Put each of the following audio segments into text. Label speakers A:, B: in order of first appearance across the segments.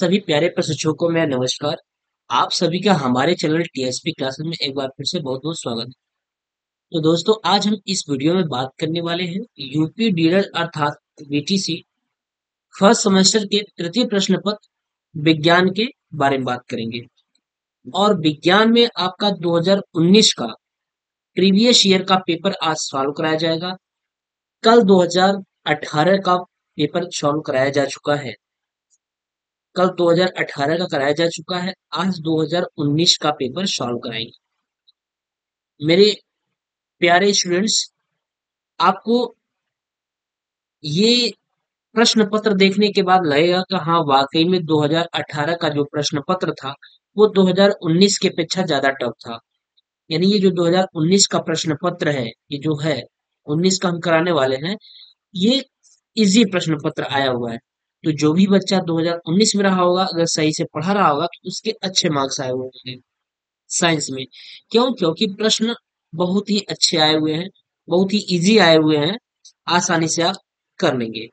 A: सभी प्यारे प्रशिक्षकों को मेरा नमस्कार। आप सभी का हमारे चैनल टीएसपी क्लासेस में एक बार फिर से बहुत बहुत स्वागत है। तो दोस्तों, आज हम इस वीडियो में बात करने वाले हैं यूपी डीलर अर्थात बीटीसी फर्स्ट सेमेस्टर के तृतीय प्रश्न पत्र विज्ञान के बारे में बात करेंगे। और विज्ञान में आपका 2019 का प्रीवियस ईयर का पेपर आज सॉल्व कराया जाएगा। कल 2018 का पेपर सॉल्व कराया जा चुका है। कल 2018 का कराया जा चुका है। आज 2019 का पेपर सॉल्व कराएंगे। मेरे प्यारे स्टूडेंट्स, आपको ये प्रश्न पत्र देखने के बाद लगेगा कि हाँ, वाकई में 2018 का जो प्रश्न पत्र था वो 2019 के अपेक्षा ज्यादा टफ था। यानी ये जो 2019 का प्रश्न पत्र है, ये जो है 19 का हम कराने वाले हैं, ये इजी प्रश्न पत्र आया हुआ है। तो जो भी बच्चा 2019 में रहा होगा, अगर सही से पढ़ा रहा होगा, तो उसके अच्छे मार्क्स आए हुए हैं साइंस में। क्यों? क्योंकि प्रश्न बहुत ही अच्छे आए हुए हैं, बहुत ही इजी आए हुए हैं, आसानी से आप कर लेंगे।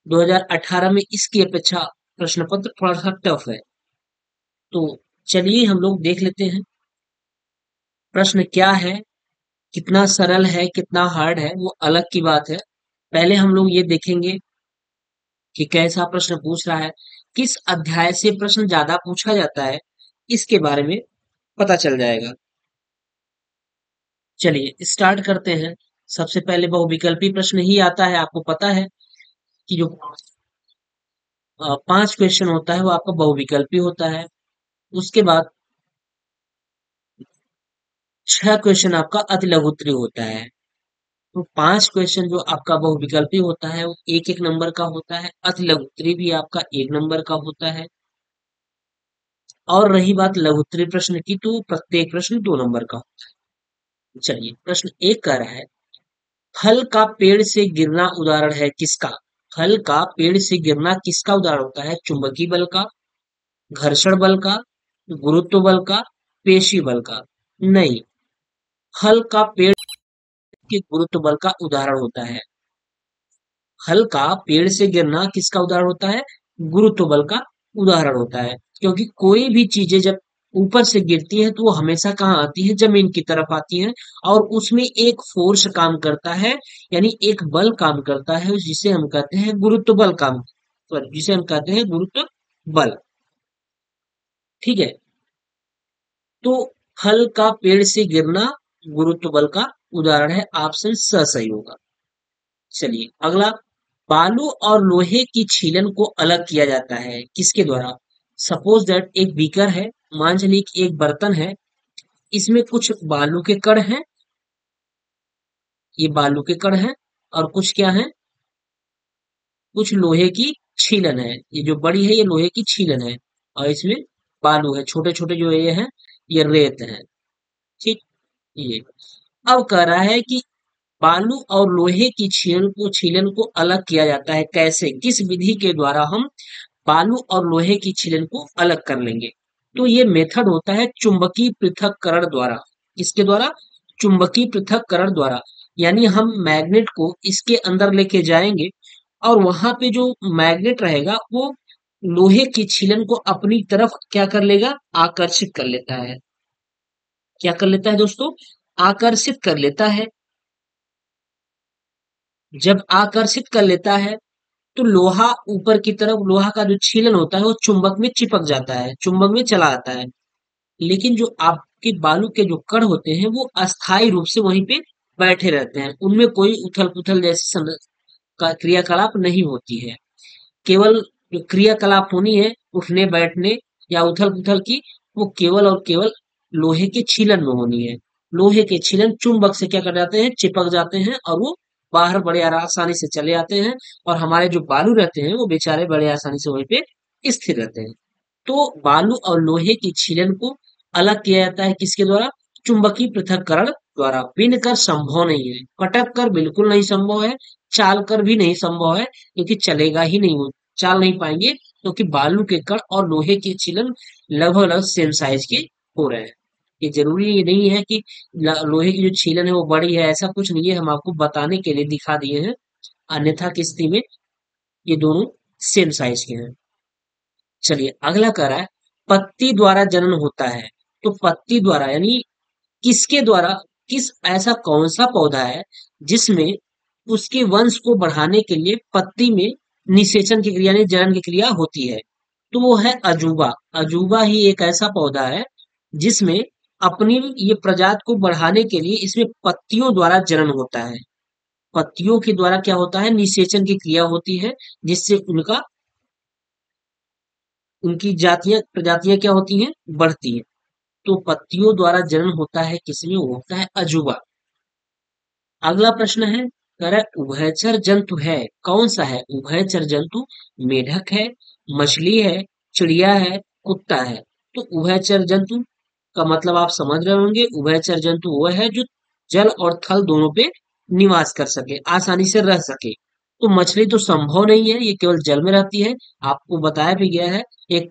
A: 2018 में इसकी अपेक्षा प्रश्न पत्र थोड़ा सा टफ है। तो चलिए हम लोग देख लेते हैं प्रश्न क्या है, कितना सरल है, कितना हार्ड है, वो अलग की बात है। पहले हम लोग ये देखेंगे कि कैसा प्रश्न पूछ रहा है, किस अध्याय से प्रश्न ज्यादा पूछा जाता है, इसके बारे में पता चल जाएगा। चलिए स्टार्ट करते हैं। सबसे पहले बहुविकल्पी प्रश्न ही आता है। आपको पता है कि जो 5 क्वेश्चन होता है वो आपका बहुविकल्पी होता है। उसके बाद 6 क्वेश्चन आपका अति लघु उत्तरीय होता है। तो 5 क्वेश्चन जो आपका बहुविकल्पी होता है वो एक एक नंबर का होता है। अति लघु उत्तरीय भी आपका 1 नंबर का होता है। और रही बात लघु उत्तरीय प्रश्न की, तो प्रत्येक प्रश्न 2 नंबर का होता है। चलिए प्रश्न 1 कह रहा है, फल का पेड़ से गिरना उदाहरण है किसका? फल का पेड़ से गिरना किसका उदाहरण होता है? चुंबकीय बल का, घर्षण बल का, गुरुत्व बल का, पेशी बल का? नहीं, फल का पेड़ के गुरुत्व बल का उदाहरण होता है। फल का पेड़ से गिरना किसका उदाहरण होता है? गुरुत्व बल का उदाहरण होता है। क्योंकि कोई भी चीजें जब ऊपर से गिरती है तो वो हमेशा कहाँ आती है? जमीन की तरफ आती है। और उसमें एक फोर्स काम करता है, यानी एक बल काम करता है, जिसे हम कहते हैं गुरुत्व बल काम, सॉरी, जिसे हम कहते हैं गुरुत्व बल। ठीक है। तो फल का पेड़ से गिरना गुरुत्व बल का उदाहरण है। ऑप्शन स सही होगा। चलिए अगला, बालू और लोहे की छीलन को अलग किया जाता है किसके द्वारा? सपोज दैट एक बीकर है, मान चलिए कि एक बर्तन है, इसमें कुछ बालू के कण हैं, ये बालू के कण हैं, और कुछ क्या है? कुछ लोहे की छीलन है। ये जो बड़ी है ये लोहे की छीलन है, और इसमें बालू है, छोटे छोटे जो ये हैं ये रेत है। ठीक। ये अब कह रहा है कि बालू और लोहे की छीलन को अलग किया जाता है कैसे? किस विधि के द्वारा हम बालू और लोहे की छीलन को अलग कर लेंगे? तो ये मेथड होता है चुंबकीय पृथक्करण द्वारा। किसके द्वारा? चुंबकीय पृथक्करण द्वारा। यानी हम मैग्नेट को इसके अंदर लेके जाएंगे, और वहां पे जो मैग्नेट रहेगा वो लोहे की छीलन को अपनी तरफ क्या कर लेगा? आकर्षित कर लेता है। क्या कर लेता है दोस्तों? आकर्षित कर लेता है। जब आकर्षित कर लेता है तो लोहा ऊपर की तरफ, लोहा का जो छीलन होता है वो चुंबक में चिपक जाता है, चुंबक में चला आता है। लेकिन जो आपके बालू के जो कण होते हैं वो अस्थायी रूप से वहीं पे बैठे रहते हैं, उनमें कोई उथल पुथल जैसी क्रियाकलाप नहीं होती है। केवल जो क्रियाकलाप होनी है उठने बैठने या उथल पुथल की, वो केवल और केवल लोहे के छीलन में होनी है। लोहे के छीलन चुंबक से क्या कर जाते हैं? चिपक जाते हैं, और वो बाहर बड़े आसानी से चले आते हैं। और हमारे जो बालू रहते हैं वो बेचारे बड़े आसानी से वहीं पे स्थिर रहते हैं। तो बालू और लोहे की छीलन को अलग किया जाता है किसके द्वारा? चुंबकीय पृथक्करण द्वारा। बिन कर संभव नहीं है, पटक कर बिल्कुल नहीं संभव है, चाल कर भी नहीं संभव है, क्योंकि चलेगा ही नहीं, वो चाल नहीं पाएंगे, क्योंकि बालू के कण और लोहे के छीलन लगभग लगभग सेम साइज के हो रहे हैं। ये जरूरी ये नहीं है कि लोहे की जो छीलन है वो बड़ी है, ऐसा कुछ नहीं है, हम आपको बताने के लिए दिखा दिए हैं। अन्यथा की स्थिति में ये दोनों सेम साइज के हैं। चलिए अगला कह रहा है पत्ती द्वारा जनन होता है। तो पत्ती द्वारा यानी किसके द्वारा, किस ऐसा कौन सा पौधा है जिसमें उसके वंश को बढ़ाने के लिए पत्ती में निषेचन की क्रिया यानी जनन की क्रिया होती है। तो वो है अजूबा। अजूबा ही एक ऐसा पौधा है जिसमें अपनी ये प्रजाति को बढ़ाने के लिए इसमें पत्तियों द्वारा जनन होता है। पत्तियों के द्वारा क्या होता है, निषेचन की क्रिया होती है, जिससे उनका उनकी जातियां प्रजातियां क्या होती हैं, बढ़ती हैं। तो पत्तियों द्वारा जनन होता है किसमें, वो होता है अजूबा। अगला प्रश्न है, कह रहा है उभयचर जंतु है, कौन सा है उभयचर जंतु? मेढक है, मछली है, चिड़िया है, कुत्ता है। तो उभयचर जंतु का मतलब आप समझ रहे होंगे। उभयचर जंतु वो है जो जल और थल दोनों पे निवास कर सके, आसानी से रह सके। तो मछली तो संभव नहीं है, ये केवल जल में रहती है। आपको बताया भी गया है, एक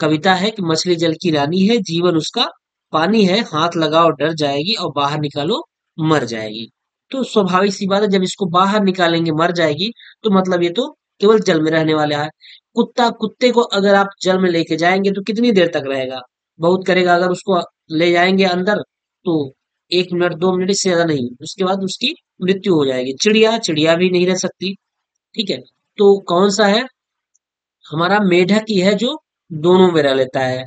A: कविता है कि मछली जल की रानी है, जीवन उसका पानी है, हाथ लगाओ डर जाएगी और बाहर निकालो मर जाएगी। तो स्वाभाविक सी बात है, जब इसको बाहर निकालेंगे मर जाएगी, तो मतलब ये तो केवल जल में रहने वाला है। कुत्ते को अगर आप जल में लेके जाएंगे तो कितनी देर तक रहेगा, बहुत करेगा। अगर उसको ले जाएंगे अंदर तो 1 मिनट 2 मिनट इससे ज्यादा नहीं, उसके बाद उसकी मृत्यु हो जाएगी। चिड़िया चिड़िया भी नहीं रह सकती। ठीक है, तो कौन सा है हमारा, मेढक ही है जो दोनों में रह लेता है,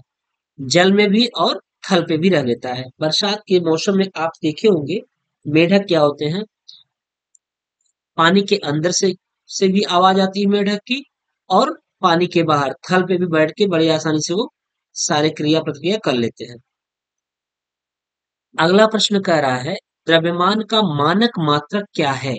A: जल में भी और थल पे भी रह लेता है। बरसात के मौसम में आप देखे होंगे मेढक क्या होते हैं, पानी के अंदर से भी आवाज आती है मेढक की, और पानी के बाहर थल पे भी बैठ के बड़ी आसानी से वो सारे क्रिया प्रतिक्रिया कर लेते हैं। अगला प्रश्न कह रहा है द्रव्यमान का मानक मात्रक क्या है?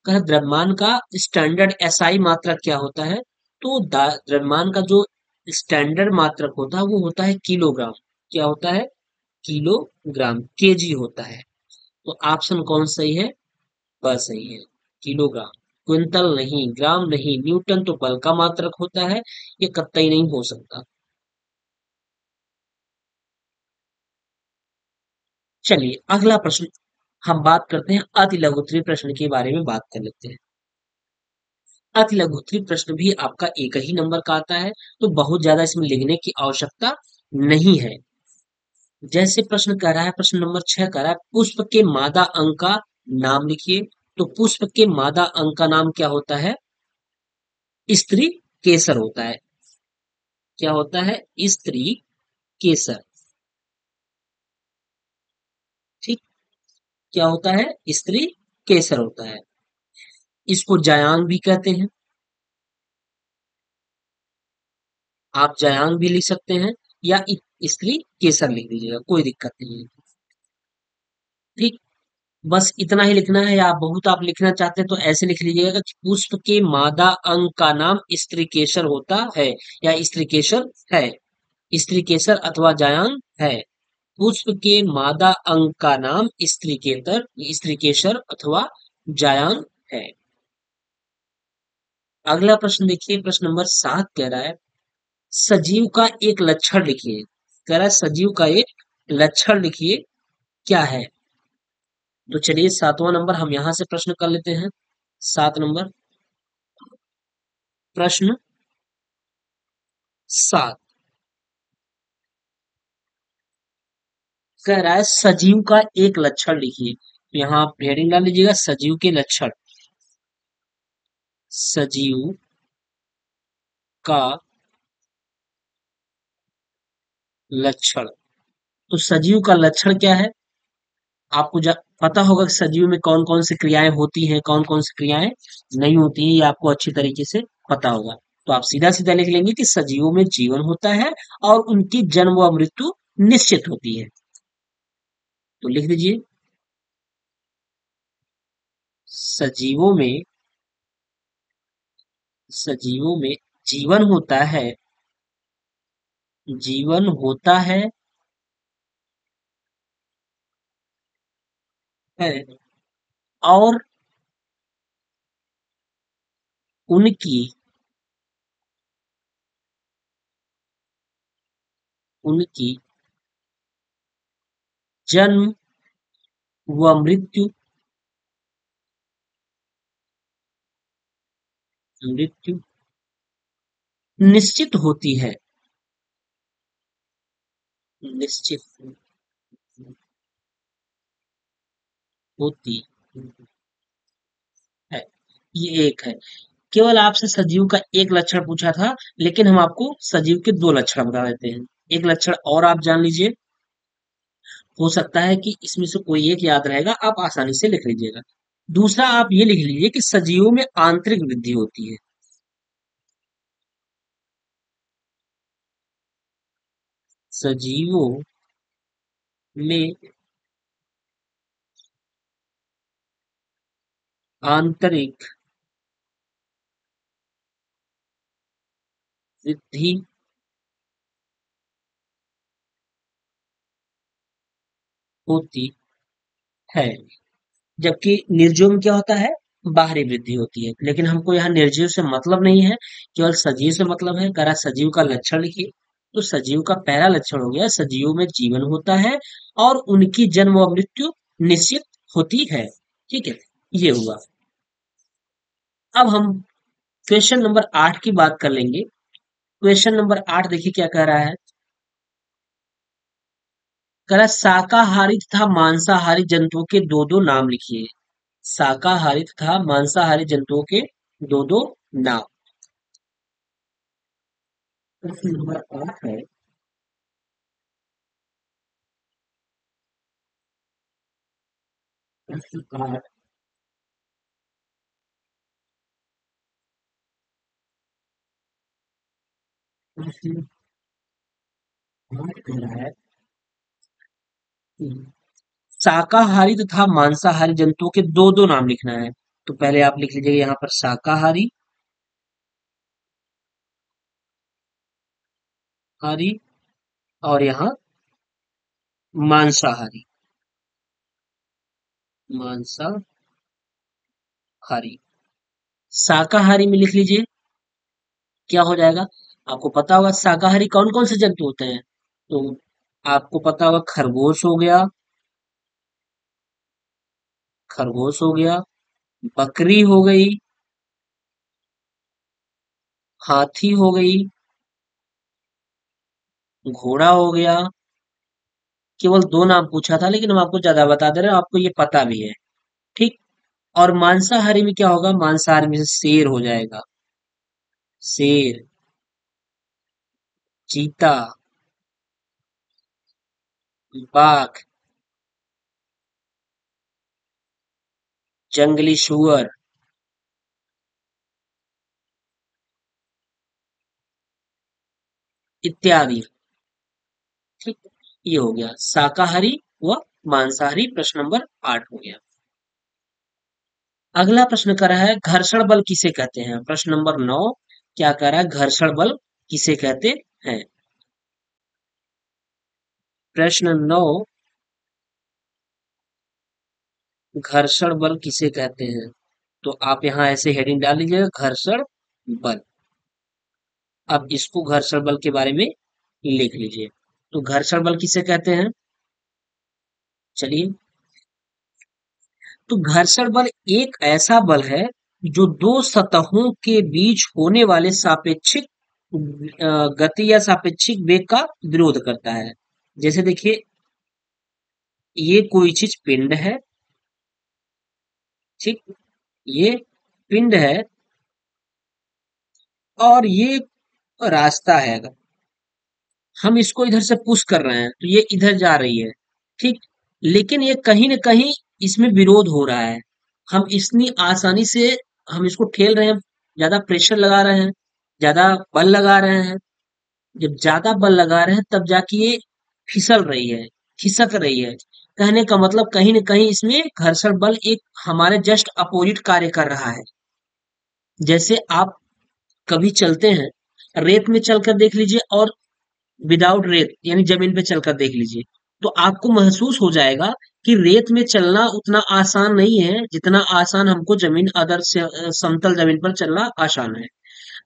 A: कह द्रव्यमान का स्टैंडर्ड एसआई मात्रक क्या होता है? तो द्रव्यमान का जो स्टैंडर्ड मात्रक होता है वो होता है किलोग्राम। क्या होता है? किलोग्राम, केजी होता है। तो ऑप्शन कौन सही है? ब सही है, किलोग्राम। क्विंटल नहीं, ग्राम नहीं, न्यूटन तो बल का मात्रक होता है, ये कतई नहीं हो सकता। चलिए अगला प्रश्न हम बात करते हैं, अति लघुत्तरीय प्रश्न के बारे में बात कर लेते हैं। अति लघुत्तरीय प्रश्न भी आपका एक ही नंबर का आता है, तो बहुत ज्यादा इसमें लिखने की आवश्यकता नहीं है। जैसे प्रश्न कह रहा है, प्रश्न नंबर 6 कह रहा है पुष्प के मादा अंग का नाम लिखिए। तो पुष्प के मादा अंग का नाम क्या होता है? स्त्री केसर होता है। क्या होता है? स्त्री केसर। ठीक, क्या होता है? स्त्री केसर होता है। इसको जायांग भी कहते हैं, आप जायांग भी लिख सकते हैं, या स्त्री केसर लिख दीजिएगा, कोई दिक्कत नहीं है। ठीक, बस इतना ही लिखना है, या बहुत आप लिखना चाहते हैं तो ऐसे लिख लीजिएगा कि पुष्प के मादा अंग का नाम स्त्रीकेसर होता है, या स्त्रीकेसर है, स्त्रीकेसर अथवा जायांग है। पुष्प के मादा अंग का नाम स्त्रीकेसर अथवा जायांग है। अगला प्रश्न देखिए, प्रश्न नंबर 7 कह रहा है सजीव का एक लक्षण लिखिए। कह रहा है सजीव का एक लक्षण लिखिए, क्या है? तो चलिए 7वां नंबर हम यहां से प्रश्न कर लेते हैं। 7 नंबर प्रश्न 7 कह रहा है सजीव का एक लक्षण लिखिए। तो यहाँ आप हेडिंग डाल लीजिएगा सजीव के लक्षण। सजीव का लक्षण। तो सजीव का लक्षण क्या है? आपको पता होगा कि सजीव में कौन कौन सी क्रियाएं होती हैं, कौन कौन सी क्रियाएं नहीं होती हैं, ये आपको अच्छी तरीके से पता होगा। तो आप सीधा सीधा लिख लेंगे कि सजीवों में जीवन होता है और उनकी जन्म व मृत्यु निश्चित होती है। तो लिख दीजिए सजीवों में, सजीवों में जीवन होता है, जीवन होता है और उनकी उनकी जन्म व मृत्यु मृत्यु निश्चित होती है। निश्चित होती है। ये एक है। केवल आपसे सजीव का एक लक्षण पूछा था, लेकिन हम आपको सजीव के दो लक्षण बता देते हैं। एक लक्षण और आप जान लीजिए। हो सकता है कि इसमें से कोई एक याद रहेगा, आप आसानी से लिख लीजिएगा। दूसरा आप ये लिख लीजिए कि सजीवों में आंतरिक वृद्धि होती है। सजीवों में आंतरिक वृद्धि होती है। जबकि निर्जीव में क्या होता है? बाहरी वृद्धि होती है। लेकिन हमको यहाँ निर्जीव से मतलब नहीं है, केवल सजीव से मतलब है। करा सजीव का लक्षण लिखिए। तो सजीव का पहला लक्षण हो गया, सजीव में जीवन होता है और उनकी जन्म व मृत्यु निश्चित होती है। ठीक है, ये हुआ। अब हम क्वेश्चन नंबर 8 की बात कर लेंगे। क्वेश्चन नंबर 8 देखिए क्या कह रहा है। कह रहा है शाकाहारी तथा मांसाहारी जंतुओं के दो दो नाम लिखिए। शाकाहारी तथा मांसाहारी जंतुओं के दो दो नाम। प्रश्न नंबर 8 है। प्रश्न 8। प्रश्न 8 कह रहा है कि शाकाहारी तथा मांसाहारी जंतुओं के दो दो नाम लिखना है। तो पहले आप लिख लीजिए यहाँ पर शाकाहारी हारी, और यहाँ मांसाहारी। मांसाहारी। शाकाहारी में लिख लीजिए क्या हो जाएगा। आपको पता होगा शाकाहारी कौन कौन से जंतु होते हैं। तो आपको पता होगा खरगोश हो गया, खरगोश हो गया, बकरी हो गई, हाथी हो गई, घोड़ा हो गया। केवल दो नाम पूछा था, लेकिन हम आपको ज्यादा बता दे रहे हैं, आपको ये पता भी है। ठीक। और मांसाहारी में क्या होगा? मांसाहारी में से शेर हो जाएगा। शेर, चीता, बाघ, जंगली सुअर इत्यादि। ठीक। ये हो गया शाकाहारी व मांसाहारी। प्रश्न नंबर 8 हो गया। अगला प्रश्न कर रहा है घर्षण बल किसे कहते हैं। प्रश्न नंबर 9 क्या कह रहा है, घर्षण बल किसे कहते हैं। प्रश्न 9, घर्षण बल किसे कहते हैं। तो आप यहाँ ऐसे हेडिंग डाल लीजिएगा, घर्षण बल। अब इसको घर्षण बल के बारे में लिख लीजिए। तो घर्षण बल किसे कहते हैं। चलिए। तो घर्षण बल एक ऐसा बल है जो दो सतहों के बीच होने वाले सापेक्षिक गति या सापेक्षिक वेग का विरोध करता है। जैसे देखिए, ये कोई चीज पिंड है। ठीक। ये पिंड है और ये रास्ता है। अगर हम इसको इधर से पुश कर रहे हैं तो ये इधर जा रही है। ठीक। लेकिन ये कहीं ना कहीं इसमें विरोध हो रहा है। हम इतनी आसानी से हम इसको ठेल रहे हैं, ज्यादा प्रेशर लगा रहे हैं, ज्यादा बल लगा रहे हैं। जब ज्यादा बल लगा रहे हैं तब जाके ये फिसल रही है, खिसक रही है। कहने का मतलब कहीं ना कहीं इसमें घर्षण बल एक हमारे जस्ट अपोजिट कार्य कर रहा है। जैसे आप कभी चलते हैं, रेत में चलकर देख लीजिए और विदाउट रेत यानी जमीन पे चलकर देख लीजिए, तो आपको महसूस हो जाएगा कि रेत में चलना उतना आसान नहीं है जितना आसान हमको जमीन अदर से समतल जमीन पर चलना आसान है।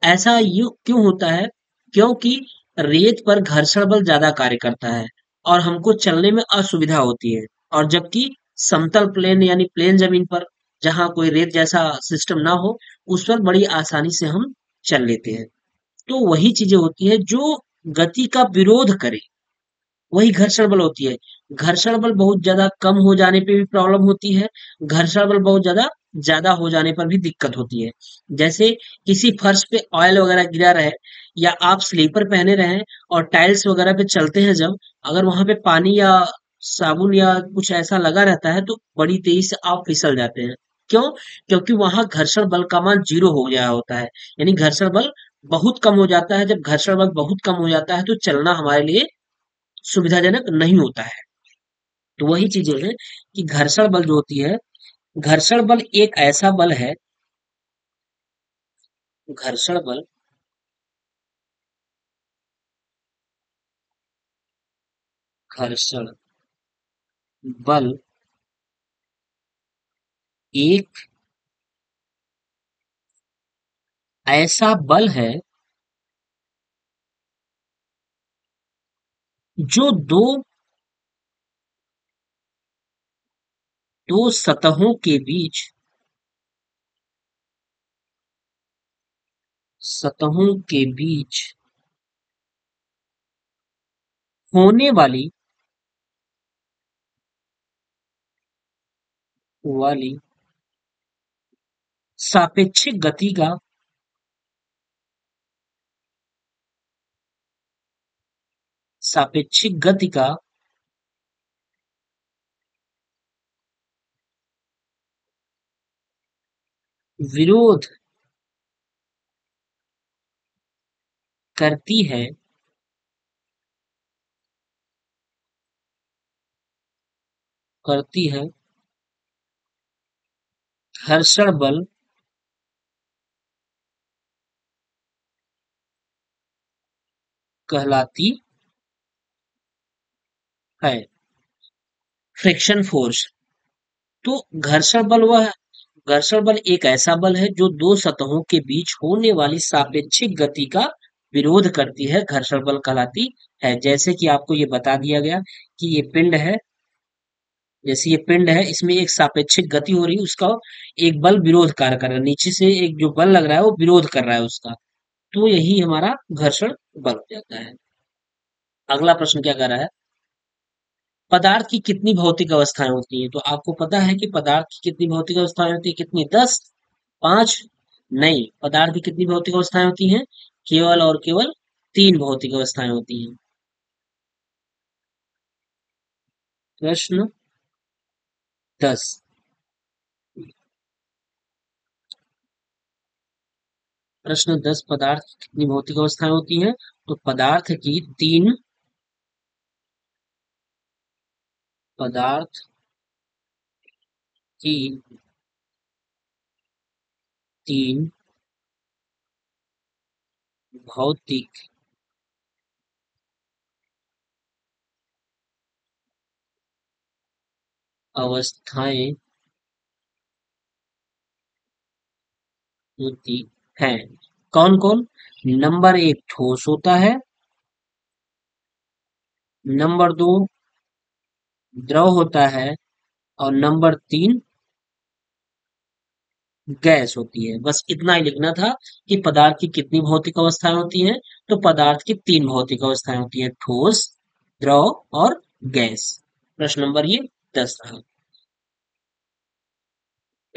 A: ऐसा यू क्यों होता है? क्योंकि रेत पर घर्षण बल ज्यादा कार्य करता है और हमको चलने में असुविधा होती है। और जबकि समतल प्लेन यानी प्लेन जमीन पर, जहां कोई रेत जैसा सिस्टम ना हो, उस पर बड़ी आसानी से हम चल लेते हैं। तो वही चीजें होती है जो गति का विरोध करे, वही घर्षण बल होती है। घर्षण बल बहुत ज्यादा कम हो जाने पे भी प्रॉब्लम होती है, घर्षण बल बहुत ज्यादा ज्यादा हो जाने पर भी दिक्कत होती है। जैसे किसी फर्श पे ऑयल वगैरह गिरा रहे, या आप स्लीपर पहने रहे और टाइल्स वगैरह पे चलते हैं जब, अगर वहां पे पानी या साबुन या कुछ ऐसा लगा रहता है तो बड़ी तेजी से आप फिसल जाते हैं। क्यों? क्योंकि वहां घर्षण बल का मान जीरो हो गया होता है, यानी घर्षण बल बहुत कम हो जाता है। जब घर्षण बल बहुत कम हो जाता है तो चलना हमारे लिए सुविधाजनक नहीं होता है। तो वही चीजें हैं कि घर्षण बल जो होती है, घर्षण बल एक ऐसा बल है, घर्षण बल घर्षण बल एक ऐसा बल है जो दो सतहों के बीच, सतहों के बीच होने वाली सापेक्षिक गति का, सापेक्षिक गति का विरोध करती है, करती है घर्षण बल कहलाती है। Friction force. तो घर्षण बल वह घर्षण बल एक ऐसा बल है जो दो सतहों के बीच होने वाली सापेक्षिक गति का विरोध करती है, घर्षण बल कहलाती है। जैसे कि आपको ये बता दिया गया कि ये पिंड है, जैसे ये पिंड है, इसमें एक सापेक्षिक गति हो रही है, उसका एक बल विरोध कार्य कर रहा है, नीचे से एक जो बल लग रहा है वो विरोध कर रहा है उसका, तो यही हमारा घर्षण बल हो जाता है। अगला प्रश्न क्या कर रहा है? पदार्थ की कितनी भौतिक अवस्थाएं होती हैं? तो आपको पता है कि पदार्थ की कितनी भौतिक अवस्थाएं होती है, कितनी? 10? 5? नहीं, पदार्थ की कितनी भौतिक अवस्थाएं होती हैं? केवल और केवल 3 भौतिक अवस्थाएं होती हैं। प्रश्न 10। प्रश्न 10, पदार्थ की कितनी भौतिक अवस्थाएं होती हैं? तो पदार्थ की तीन भौतिक अवस्थाएं होती हैं। कौन कौन? नंबर 1 ठोस होता है, नंबर 2 द्रव होता है, और नंबर 3 गैस होती है। बस इतना ही लिखना था कि पदार्थ की कितनी भौतिक अवस्थाएं होती हैं। तो पदार्थ की 3 भौतिक अवस्थाएं होती हैं, ठोस, द्रव और गैस। प्रश्न नंबर ये 10 रहा।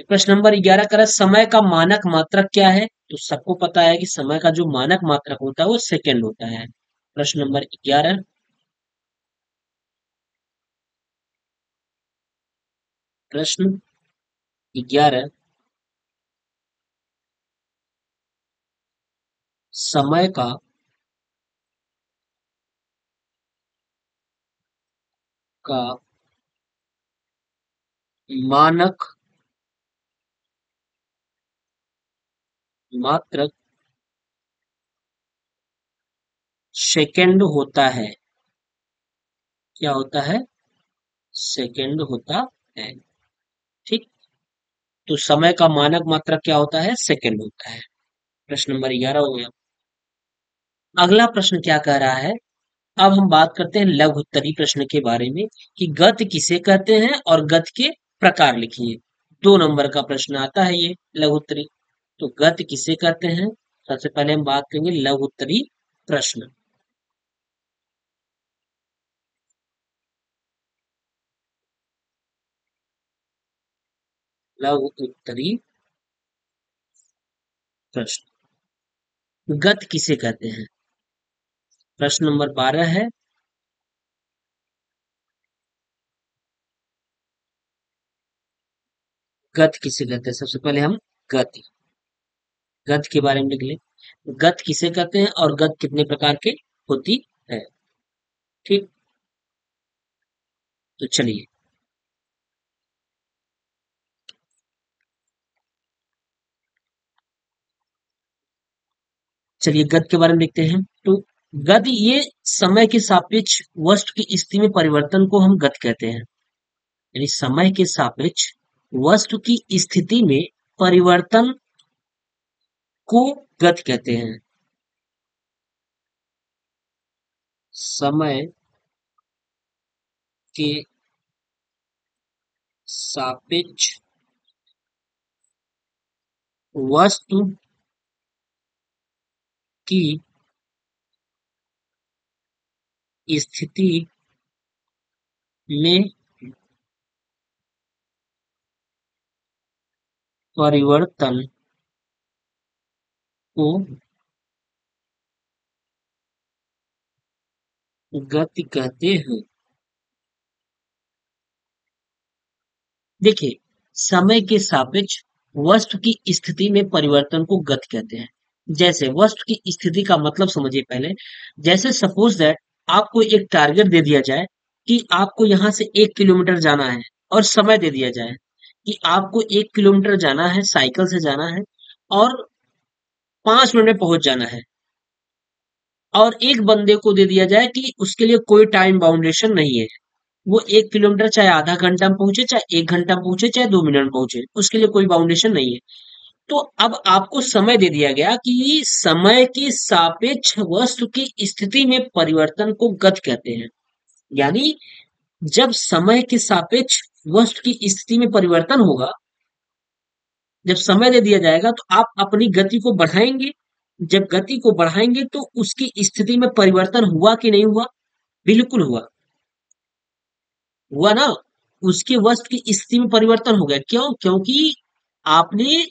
A: प्रश्न नंबर 11 कह रहा है समय का मानक मात्रक क्या है? तो सबको पता है कि समय का जो मानक मात्रक होता है वो सेकंड होता है। प्रश्न नंबर 11, प्रश्न 11, समय का मानक मात्रक सेकंड होता है। क्या होता है? सेकंड होता है। ठीक। तो समय का मानक मात्रक क्या होता है? सेकंड होता है। प्रश्न नंबर 11 हो गया। अगला प्रश्न क्या कह रहा है? अब हम बात करते हैं लघु उत्तरी प्रश्न के बारे में, कि गति किसे कहते हैं और गति के प्रकार लिखिए। 2 नंबर का प्रश्न आता है ये लघु उत्तरी। तो गति किसे कहते हैं सबसे पहले हम बात करेंगे लघु उत्तरी प्रश्न। लघु उत्तरी प्रश्न। गत किसे कहते हैं? प्रश्न नंबर 12 है। गत किसे कहते हैं? सबसे पहले हम गति, गत के बारे में लिख लें। गत किसे कहते हैं और गत कितने प्रकार के होती है? ठीक, तो चलिए, चलिए गत के बारे में लिखते हैं। तो गत ये समय के सापेक्ष वस्तु की स्थिति में परिवर्तन को हम गत कहते हैं। यानी समय के सापेक्ष वस्तु की स्थिति में परिवर्तन को गत कहते हैं। समय के सापेक्ष वस्तु की स्थिति में परिवर्तन को गति कहते हैं। देखिए, समय के सापेक्ष वस्तु की स्थिति में परिवर्तन को गति कहते हैं। जैसे वस्तु की स्थिति का मतलब समझिए पहले। जैसे सपोज दैट आपको एक टारगेट दे दिया जाए कि आपको यहाँ से 1 किलोमीटर जाना है, और समय दे दिया जाए कि आपको 1 किलोमीटर जाना है, साइकिल से जाना है, और 5 मिनट में पहुंच जाना है। और एक बंदे को दे दिया जाए कि उसके लिए कोई टाइम बाउंडेशन नहीं है। वो 1 किलोमीटर चाहे आधा घंटा में पहुंचे, चाहे 1 घंटा में पहुंचे, चाहे 2 मिनट में पहुंचे, उसके लिए कोई बाउंडेशन नहीं है। तो अब आपको समय दे दिया गया कि समय के सापेक्ष वस्तु की स्थिति में परिवर्तन को गति कहते हैं। यानी जब समय के सापेक्ष वस्तु की स्थिति में परिवर्तन होगा, जब समय दे दिया जाएगा, तो आप अपनी गति को बढ़ाएंगे। जब गति को बढ़ाएंगे तो उसकी स्थिति में परिवर्तन हुआ कि नहीं हुआ? बिल्कुल हुआ। हुआ ना? उसके वस्तु की स्थिति में परिवर्तन हो गया। क्यों? क्योंकि आपने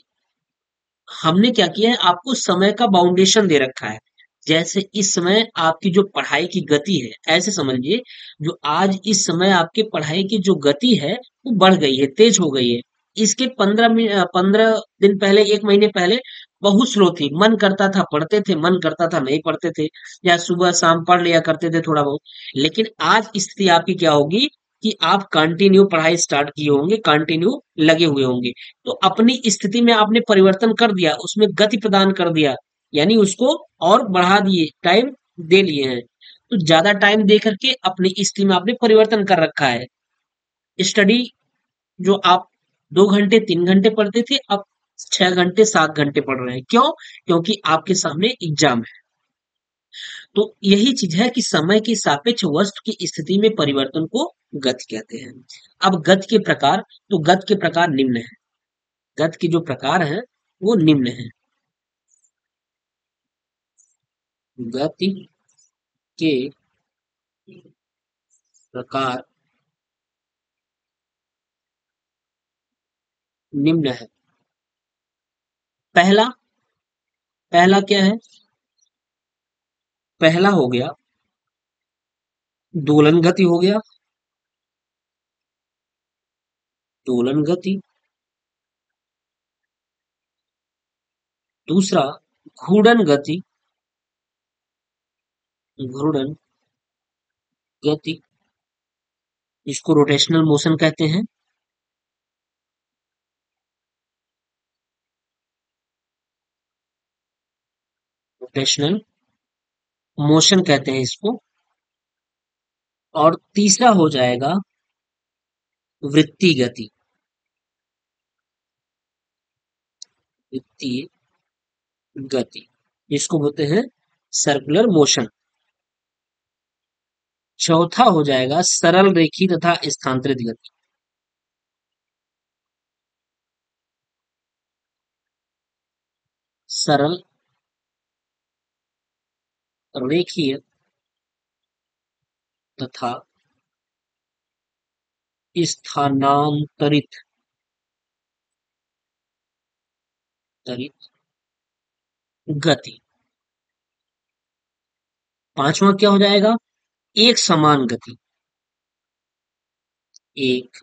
A: हमने क्या किया है, आपको समय का बाउंडेशन दे रखा है। जैसे इस समय आपकी जो पढ़ाई की गति है, ऐसे समझिए, जो आज इस समय आपके पढ़ाई की जो गति है वो बढ़ गई है, तेज हो गई है। इसके 15 दिन पहले, 1 महीने पहले बहुत स्लो थी। मन करता था पढ़ते थे, मन करता था नहीं पढ़ते थे, या सुबह शाम पढ़ लिया करते थे थोड़ा बहुत। लेकिन आज स्थिति आपकी क्या होगी कि आप कंटिन्यू पढ़ाई स्टार्ट किए होंगे, कंटिन्यू लगे हुए होंगे। तो अपनी स्थिति में आपने परिवर्तन कर दिया, उसमें गति प्रदान कर दिया, यानी उसको और बढ़ा दिए, टाइम दे लिए हैं। तो ज्यादा टाइम दे करके अपनी स्थिति में आपने परिवर्तन कर रखा है। स्टडी जो आप 2 घंटे 3 घंटे पढ़ते थे, अब 6 घंटे 7 घंटे पढ़ रहे हैं। क्यों? क्योंकि आपके सामने एग्जाम है। तो यही चीज है कि समय के सापेक्ष वस्तु की स्थिति में परिवर्तन को गति कहते हैं। अब गति के प्रकार, तो गति के प्रकार निम्न है। गति के जो प्रकार हैं वो निम्न है। गति के प्रकार निम्न है। पहला, पहला क्या है? पहला हो गया दोलन गति हो गया, दोलन गति। दूसरा घूर्णन गति, घूर्णन गति, इसको रोटेशनल मोशन कहते हैं। रोटेशनल मोशन कहते हैं इसको। और तीसरा हो जाएगा वृत्तीय गति, वृत्तीय गति, इसको बोलते हैं सर्कुलर मोशन। चौथा हो जाएगा सरल रेखी तथा स्थानांतरित गति। सरल रेखीय तथा स्थानांतरित तरित गति। पांचवा क्या हो जाएगा? एक समान गति। एक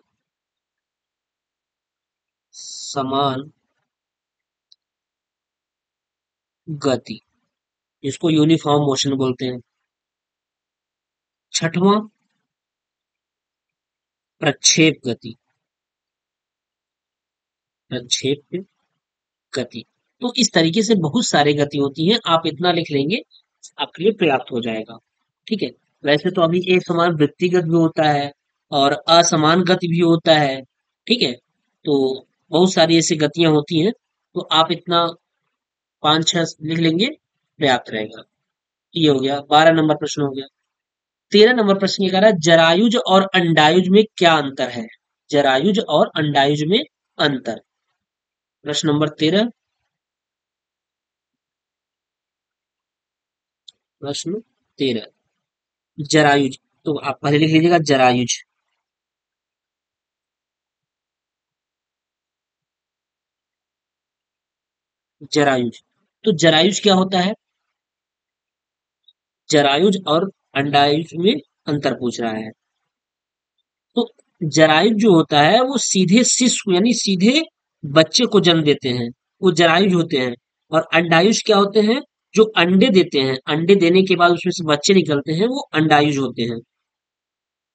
A: समान गति, जिसको यूनिफॉर्म मोशन बोलते हैं। छठवां प्रक्षेप गति। प्रक्षेप गति। तो इस तरीके से बहुत सारी गति होती है, आप इतना लिख लेंगे आपके लिए पर्याप्त हो जाएगा। ठीक है। वैसे तो अभी एक समान वृत्तिगत भी होता है और असमान गति भी होता है। ठीक है। तो बहुत सारी ऐसी गतियां होती हैं, तो आप इतना पांच छह लिख लेंगे पर्याप्त रहेगा। ये हो गया, 12 नंबर प्रश्न हो गया। 13 नंबर प्रश्न ये कह रहा है, जरायुज और अंडायुज में क्या अंतर है? जरायुज और अंडायुज में अंतर। प्रश्न नंबर 13। प्रश्न 13, जरायुज। तो आप पहले लिख लीजिएगा जरायुज। जरायुज। तो जरायुज क्या होता है? जरायुज और अंडायुज में अंतर पूछ रहा है। तो जरायुज जो होता है वो सीधे शिशु को, यानी सीधे बच्चे को जन्म देते हैं, वो जरायुज होते हैं। और अंडायुज क्या होते हैं? जो अंडे देते हैं, अंडे देने के बाद उसमें से बच्चे निकलते हैं, वो अंडायुज होते हैं।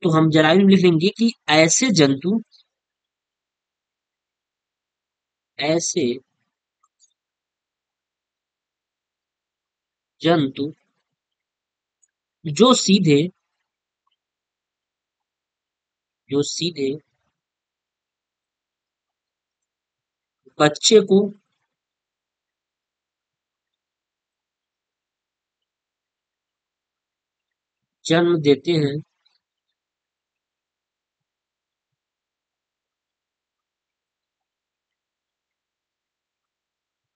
A: तो हम जरायुज में लिख लेंगे कि ऐसे जंतु, ऐसे जंतु जो सीधे, जो सीधे बच्चे को जन्म देते हैं,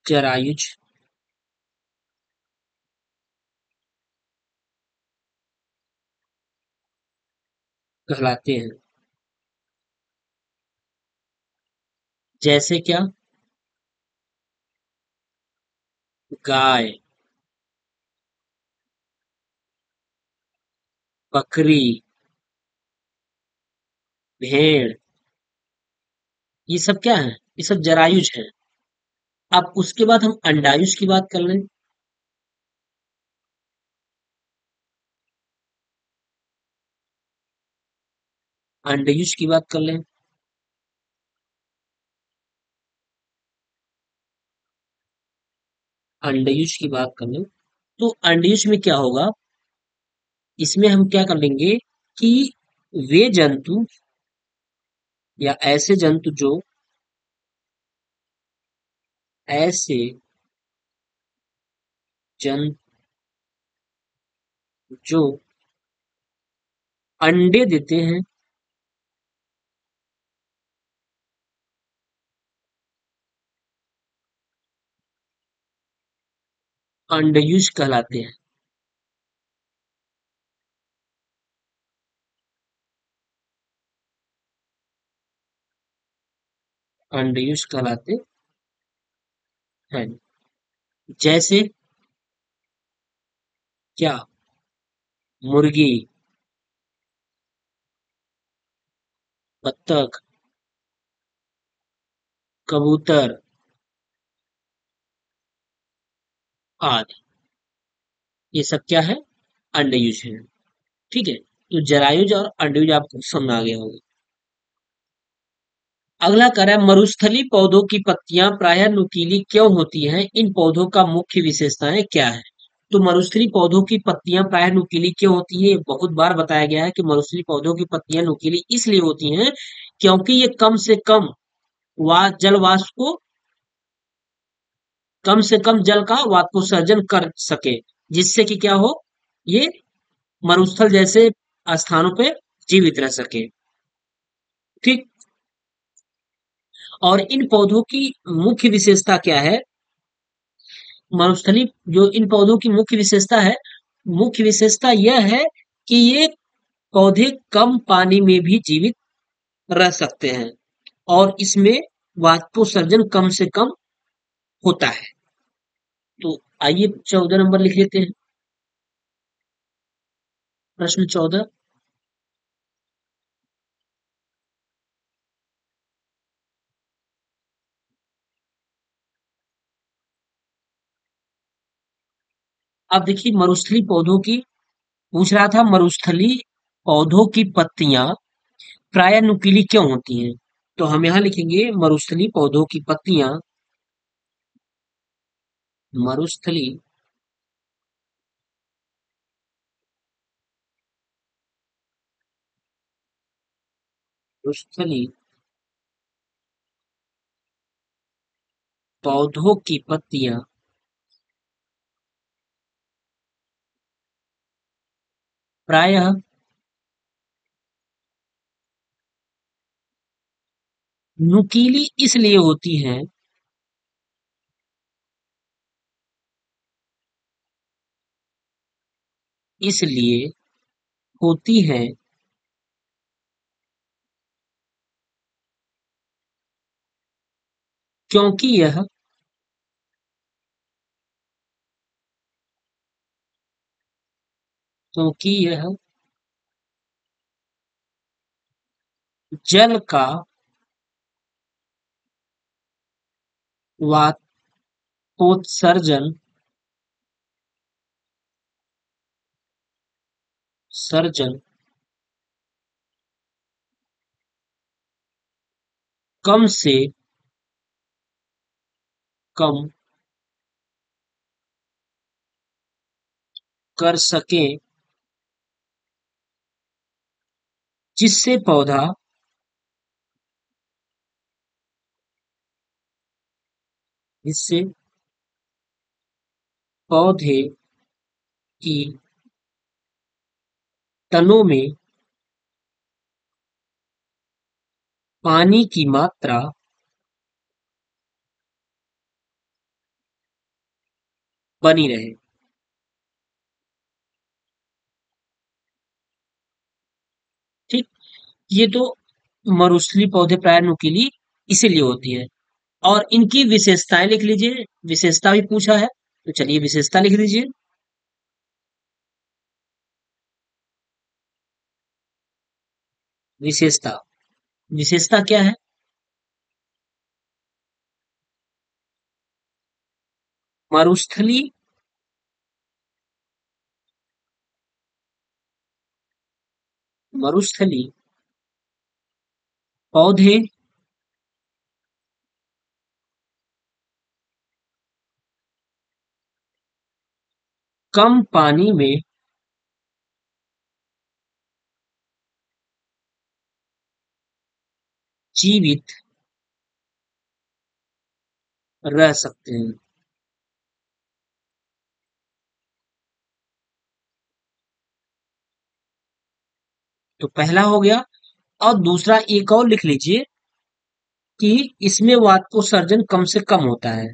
A: जरायुज कहलाते हैं। जैसे क्या? गाय, बकरी, भेड़, ये सब क्या है? ये सब जरायुज है। अब उसके बाद हम अंडायुज की बात कर लें। अंडायुज की बात कर लें। अंडायुज की बात कर लें, तो अंडायुज में क्या होगा? इसमें हम क्या कर लेंगे कि वे जंतु या ऐसे जंतु जो, ऐसे जंतु जो अंडे देते हैं, अंडयुज कहलाते हैं। अंडयुज कहलाते हैं। जैसे क्या? मुर्गी, बत्तख, कबूतर आदि, ये सब क्या है? अंडयुज है। ठीक है। तो जरायुज और अंडयुज आपको समझ आ गया होगा। अगला कह रहा है, मरुस्थलीय पौधों की पत्तियां प्रायः नुकीली क्यों होती हैं? इन पौधों का मुख्य विशेषताएं क्या है? तो मरुस्थलीय पौधों की पत्तियां प्रायः नुकीली क्यों होती है? ये बहुत बार बताया गया है कि मरुस्थलीय पौधों की पत्तियां नुकीली इसलिए होती हैं क्योंकि ये कम से कम जल वाष्प को, कम से कम जल का वाष्पोत्सर्जन कर सके, जिससे कि क्या हो, ये मरुस्थल जैसे स्थानों पे जीवित रह सके। ठीक। और इन पौधों की मुख्य विशेषता क्या है? मरुस्थलीय जो इन पौधों की मुख्य विशेषता है, मुख्य विशेषता यह है कि ये पौधे कम पानी में भी जीवित रह सकते हैं और इसमें वाष्पोत्सर्जन कम से कम होता है। तो आइए 14 नंबर लिख लेते हैं। प्रश्न 14। अब देखिए मरुस्थलीय पौधों की पूछ रहा था, मरुस्थलीय पौधों की पत्तियां प्रायः नुकीली क्यों होती हैं? तो हम यहाँ लिखेंगे मरुस्थलीय पौधों की पत्तियां, मरुस्थलीय मरुस्थलीय पौधों की पत्तियां प्रायः नुकीली इसलिए होती हैं, इसलिए होती हैं क्योंकि यह क्योंकि यह जल का वाष्पोत्सर्जन सर्जन कम से कम कर सकें, जिससे पौधा जिससे पौधे की तनों में पानी की मात्रा बनी रहे। ठीक, ये तो मरुस्थलीय पौधे प्रायः नुकीली इसीलिए होती है। और इनकी विशेषताएं लिख लीजिए, विशेषता भी पूछा है तो चलिए विशेषता लिख दीजिए। विशेषता, विशेषता क्या है? मरुस्थलीय मरुस्थलीय पौधे कम पानी में जीवित रह सकते हैं। तो पहला हो गया। और दूसरा एक और लिख लीजिए कि इसमें वाष्पोत्सर्जन कम से कम होता है।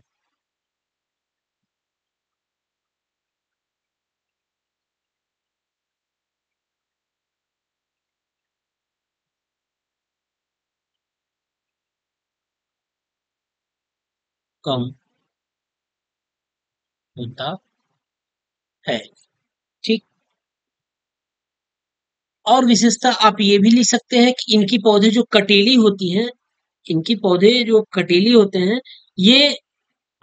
A: कम होता है। ठीक। और विशेषता आप ये भी लिख सकते हैं कि इनकी पौधे जो कटेली होती हैं, इनकी पौधे जो कटेली होते हैं, ये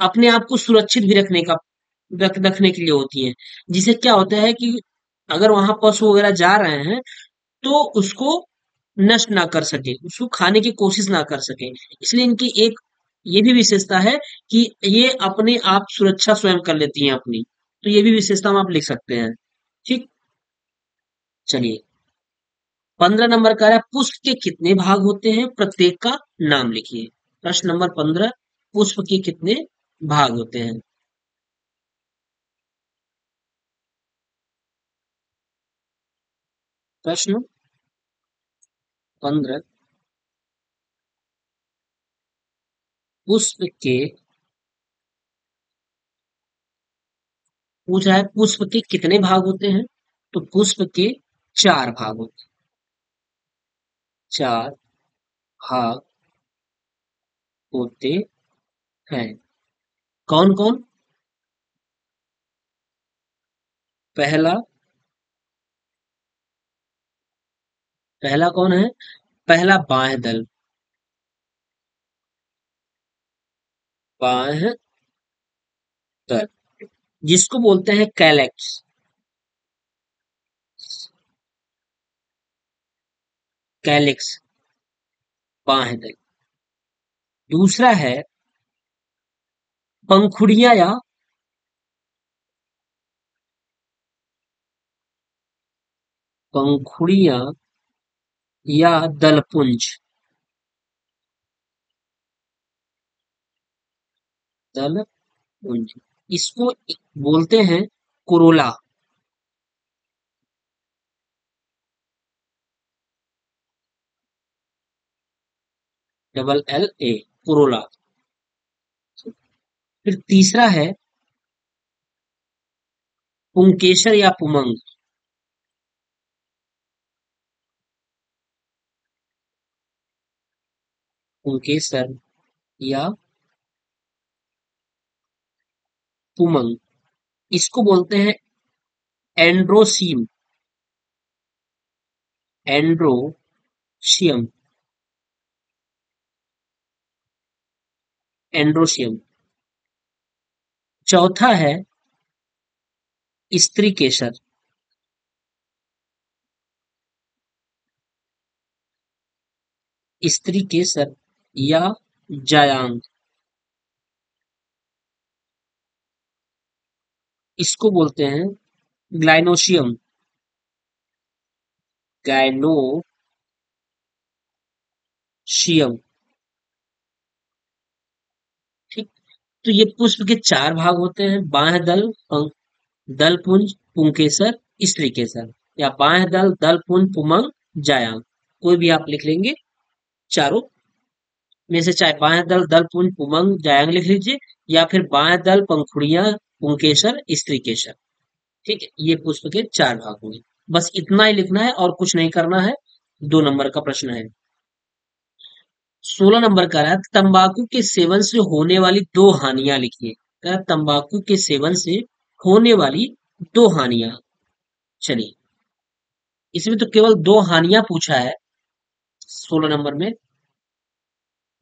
A: अपने आप को सुरक्षित भी रखने के लिए होती है। जिससे क्या होता है कि अगर वहां पशु वगैरह जा रहे हैं तो उसको नष्ट ना कर सके, उसको खाने की कोशिश ना कर सके। इसलिए इनकी एक ये भी विशेषता है कि ये अपने आप सुरक्षा स्वयं कर लेती हैं अपनी। तो ये भी विशेषता हम आप लिख सकते हैं। ठीक। चलिए 15 नंबर का है, पुष्प के कितने भाग होते हैं, प्रत्येक का नाम लिखिए। प्रश्न नंबर 15, पुष्प के कितने भाग होते हैं? प्रश्न 15, पुष्प के पूछ रहा है पुष्प के कितने भाग होते हैं? तो पुष्प के 4 भाग होते हैं। 4 भाग होते हैं। कौन कौन? पहला पहला कौन है? पहला बाह्य दल। बाह्य दल जिसको बोलते हैं कैलेक्स। कैलेक्स बाह्य दल। दूसरा है पंखुड़ियां या पंखुड़ियां या दलपुंज। दलपुंज इसको बोलते हैं Corolla. Double L A Corolla. फिर तीसरा है पुंकेसर या पुमंग। पुंकेसर या पुमंग इसको बोलते हैं एंड्रोसीम। एंड्रोशियम। एंड्रोशियम। चौथा है स्त्री केसर। स्त्री केसर या जायांग इसको बोलते हैं ग्लाइनोशियम। गाइनोशियम। ठीक। तो ये पुष्प के 4 भाग होते हैं, बाह्य दल, दल पुंज, पुंकेसर, स्त्री केसर, या बाह्य दल, दल पुंज, पुमंग, जायांग। कोई भी आप लिख लेंगे चारों में से, चाहे बाह्य दल, दल पुंज, पुमंग, जायांग लिख लीजिए, या फिर बाह्य दल, पंखुड़ियां, पुंकेसर, स्त्री केसर। ठीक है, ये पुष्प के 4 भाग हुए। बस इतना ही लिखना है और कुछ नहीं करना है। 2 नंबर का प्रश्न है। 16 नंबर का रहा है तंबाकू के सेवन से होने वाली 2 हानियां लिखिए। कह रहा है, तंबाकू के सेवन से होने वाली 2 हानियां। चलिए, इसमें तो केवल 2 हानियां पूछा है 16 नंबर में,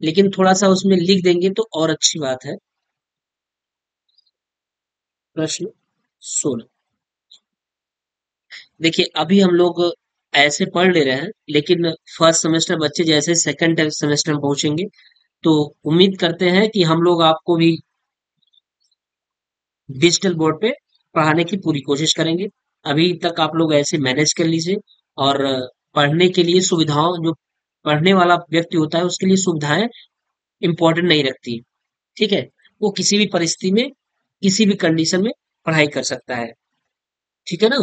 A: लेकिन थोड़ा सा उसमें लिख देंगे तो और अच्छी बात है। प्रश्न 16। देखिए, अभी हम लोग ऐसे पढ़ ले रहे हैं, लेकिन फर्स्ट सेमेस्टर बच्चे जैसे सेकंड सेमेस्टर में पहुंचेंगे, तो उम्मीद करते हैं कि हम लोग आपको भी डिजिटल बोर्ड पे पढ़ाने की पूरी कोशिश करेंगे। अभी तक आप लोग ऐसे मैनेज कर लीजिए, और पढ़ने के लिए सुविधाओं, जो पढ़ने वाला व्यक्ति होता है उसके लिए सुविधाएं इंपॉर्टेंट नहीं रखती। ठीक है, वो किसी भी परिस्थिति में, किसी भी कंडीशन में पढ़ाई कर सकता है। ठीक है ना?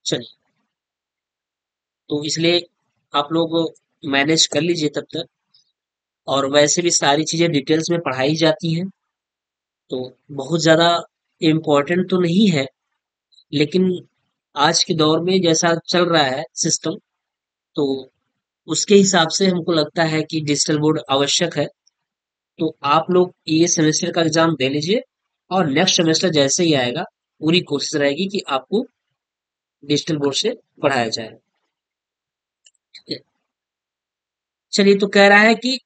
A: चलिए, तो इसलिए आप लोग मैनेज कर लीजिए तब तक। और वैसे भी सारी चीजें डिटेल्स में पढ़ाई जाती हैं, तो बहुत ज्यादा इम्पोर्टेंट तो नहीं है, लेकिन आज के दौर में जैसा चल रहा है सिस्टम, तो उसके हिसाब से हमको लगता है कि डिजिटल बोर्ड आवश्यक है। तो आप लोग ये सेमेस्टर का एग्जाम दे लीजिए, और नेक्स्ट सेमेस्टर जैसे ही आएगा, पूरी कोशिश रहेगी कि आपको डिजिटल बोर्ड से पढ़ाया जाए। ठीक है? चलिए, तो कह रहा है कि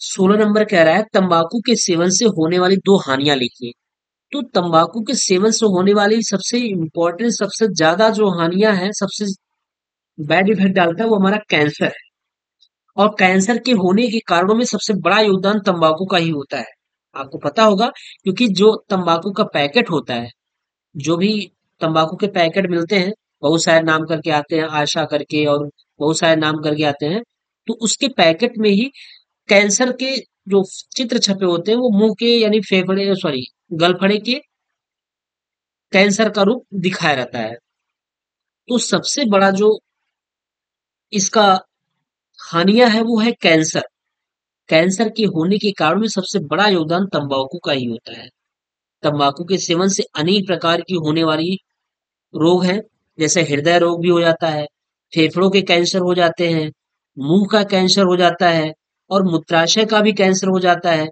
A: 16 नंबर कह रहा है तंबाकू के सेवन से होने वाली 2 हानियां लिखिए। तो तंबाकू के सेवन से होने वाली सबसे इम्पोर्टेंट, सबसे ज्यादा जो हानियां हैं, सबसे बैड इफेक्ट डालता है, वो हमारा कैंसर है। और कैंसर के होने के कारणों में सबसे बड़ा योगदान तंबाकू का ही होता है। आपको पता होगा, क्योंकि जो तंबाकू का पैकेट होता है, जो भी तंबाकू के पैकेट मिलते हैं, बहुत सारे नाम करके आते हैं, आशा करके, और बहुत सारे नाम करके आते हैं, तो उसके पैकेट में ही कैंसर के जो चित्र छपे होते हैं, वो मुंह के यानी फेफड़े, सॉरी, गलफड़े के कैंसर का रूप दिखाया रहता है। तो सबसे बड़ा जो इसका हानिया है, वो है कैंसर। कैंसर के होने के कारण में सबसे बड़ा योगदान तंबाकू का ही होता है। तंबाकू के सेवन से अनेक प्रकार की होने वाली रोग हैं, जैसे हृदय रोग भी हो जाता है, फेफड़ों के कैंसर हो जाते हैं, मुंह का कैंसर हो जाता है और मूत्राशय का भी कैंसर हो जाता है,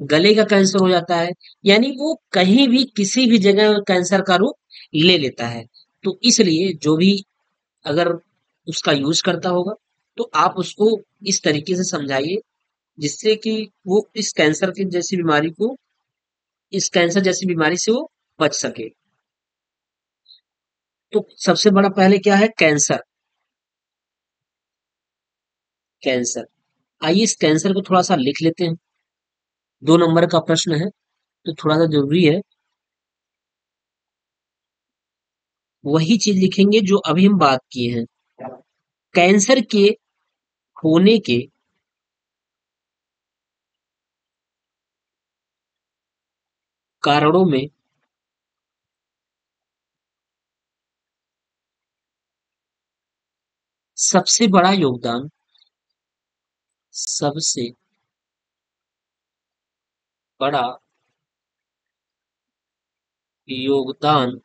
A: गले का कैंसर हो जाता है। यानी वो कहीं भी किसी भी जगह कैंसर का रूप ले लेता है। तो इसलिए जो भी अगर उसका यूज करता होगा तो आप उसको इस तरीके से समझाइए जिससे कि वो इस कैंसर जैसी बीमारी से वो बच सके। तो सबसे बड़ा पहले क्या है? कैंसर। कैंसर। आइए इस कैंसर को थोड़ा सा लिख लेते हैं। 2 नंबर का प्रश्न है तो थोड़ा सा जरूरी है। वही चीज लिखेंगे जो अभी हम बात किए हैं। कैंसर के होने के कारणों में सबसे बड़ा योगदान सबसे बड़ा योगदान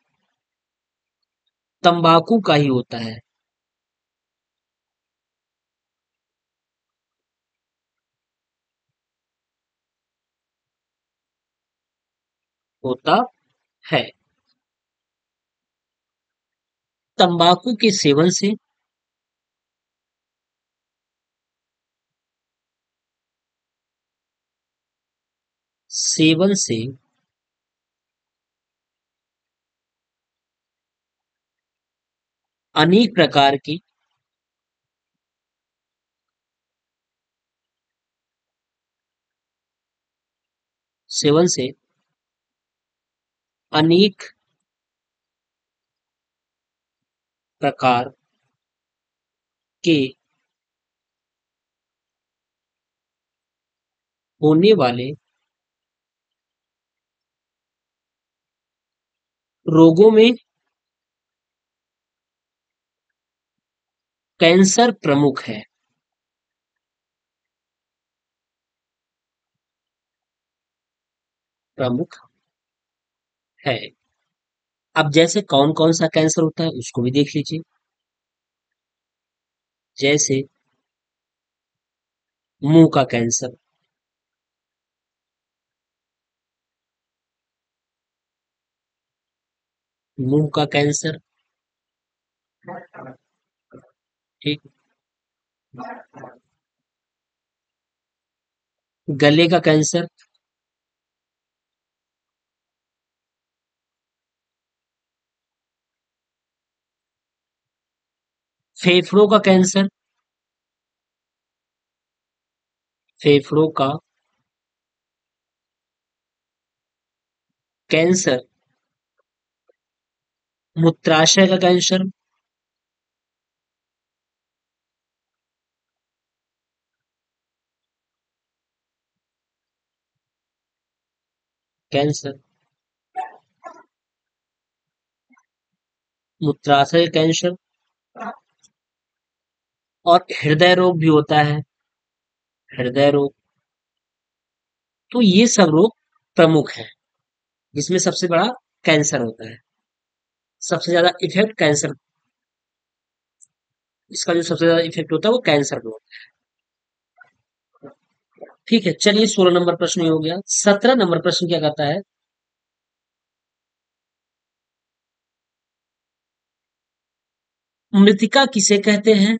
A: तंबाकू का ही होता है। होता है। तंबाकू के सेवन से अनेक प्रकार की सेवन से अनेक प्रकार के होने वाले रोगों में कैंसर प्रमुख है। प्रमुख है। अब जैसे कौन कौन सा कैंसर होता है उसको भी देख लीजिए। जैसे मुंह का कैंसर। मुंह का कैंसर। ठीक। गले का कैंसर। फेफड़ों का कैंसर। फेफड़ों का कैंसर। मूत्राशय का कैंसर। कैंसर। मूत्राशय कैंसर। और हृदय रोग भी होता है। हृदय रोग। तो ये सब रोग प्रमुख हैं जिसमें सबसे बड़ा कैंसर होता है। सबसे ज्यादा इफेक्ट कैंसर, इसका जो सबसे ज्यादा इफेक्ट होता है वो कैंसर पे होता है। ठीक है, चलिए 16 नंबर प्रश्न ये हो गया। 17 नंबर प्रश्न क्या कहता है? मृतिका किसे कहते हैं?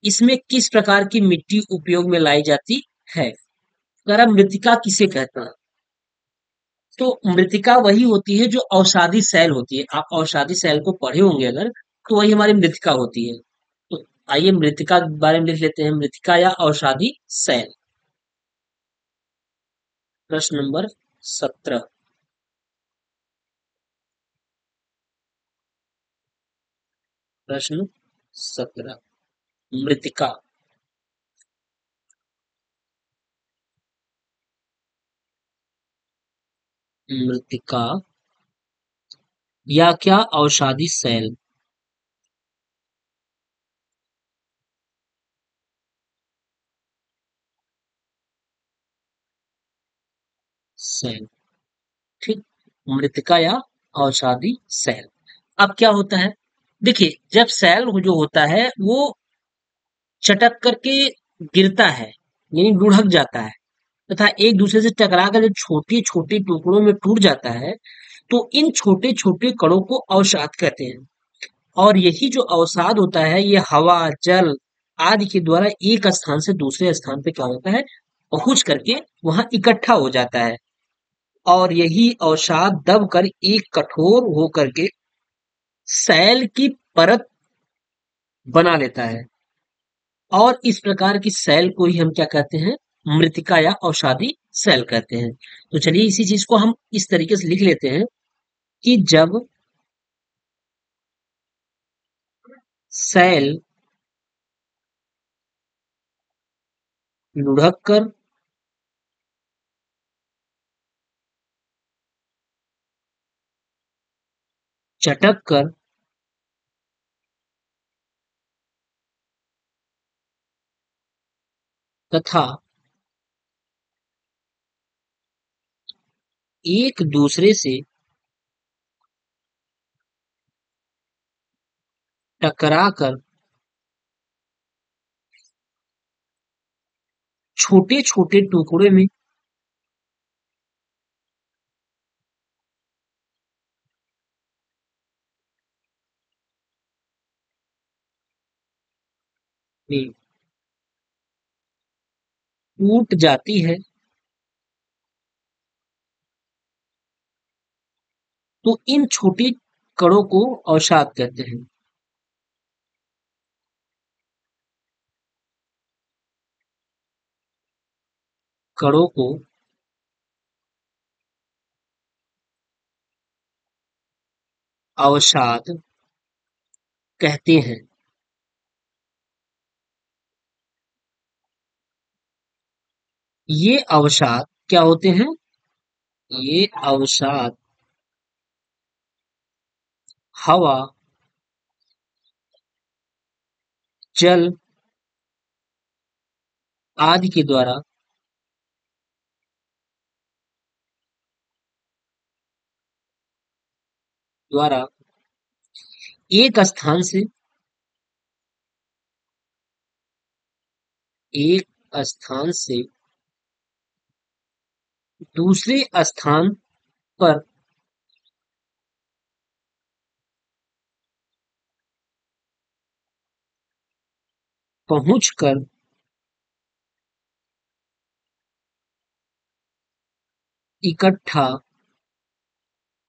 A: इसमें किस प्रकार की मिट्टी उपयोग में लाई जाती है? अगर आप मृतिका किसे कहते हैं तो मृतिका वही होती है जो औषधि सेल होती है। आप औषधि सेल को पढ़े होंगे अगर, तो वही हमारी मृतिका होती है। तो आइए मृतिका के बारे में लिख लेते हैं। मृतिका या औषधि सेल। प्रश्न नंबर 17। प्रश्न 17। मृतिका। मृतिका या क्या औषधि सेल सेल। ठीक, मृतिका या औषधि सेल। अब क्या होता है, देखिए जब सेल जो होता है वो चटक करके गिरता है, यानी लुढ़क जाता है तथा एक दूसरे से टकरा कर जब छोटे छोटे टुकड़ों में टूट जाता है, तो इन छोटे छोटे कणों को अवसाद कहते हैं। और यही जो अवसाद होता है ये हवा, जल आदि के द्वारा एक स्थान से दूसरे स्थान पे क्या होता है, पहुंच करके वहां इकट्ठा हो जाता है। और यही अवसाद दब कर एक कठोर होकर के सैल की परत बना लेता है। और इस प्रकार की सेल को ही हम क्या कहते हैं, मृतिका या अवसादी सेल कहते हैं। तो चलिए इसी चीज को हम इस तरीके से लिख लेते हैं कि जब सेल लुढ़क कर चटक कर तथा एक दूसरे से टकरा कर छोटे छोटे टुकड़े में टूट जाती है, तो इन छोटी कणों को अवसाद कहते हैं। कणों को अवसाद कहते हैं। ये अवसाद क्या होते हैं, ये अवसाद हवा, जल आदि के द्वारा एक स्थान से एक स्थान से दूसरे स्थान पर पहुंचकर इकट्ठा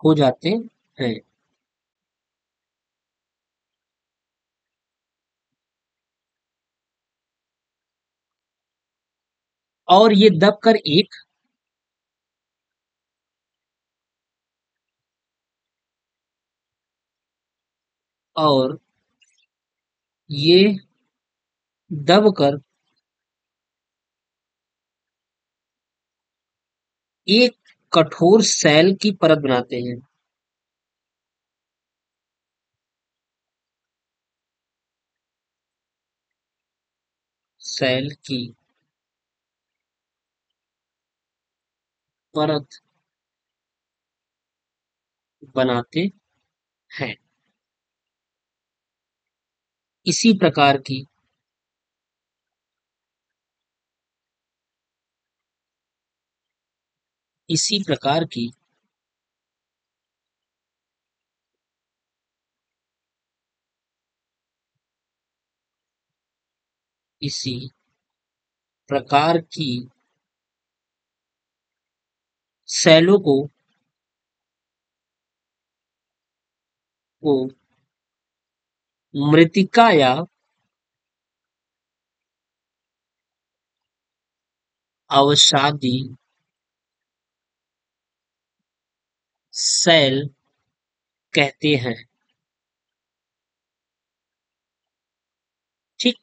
A: हो जाते हैं। और ये दबकर एक और ये दबकर एक कठोर सैल की परत बनाते हैं। सैल की परत बनाते हैं। इसी प्रकार की इसी प्रकार की इसी प्रकार की सैलों को मृतिका या अवसादी सैल कहते हैं। ठीक,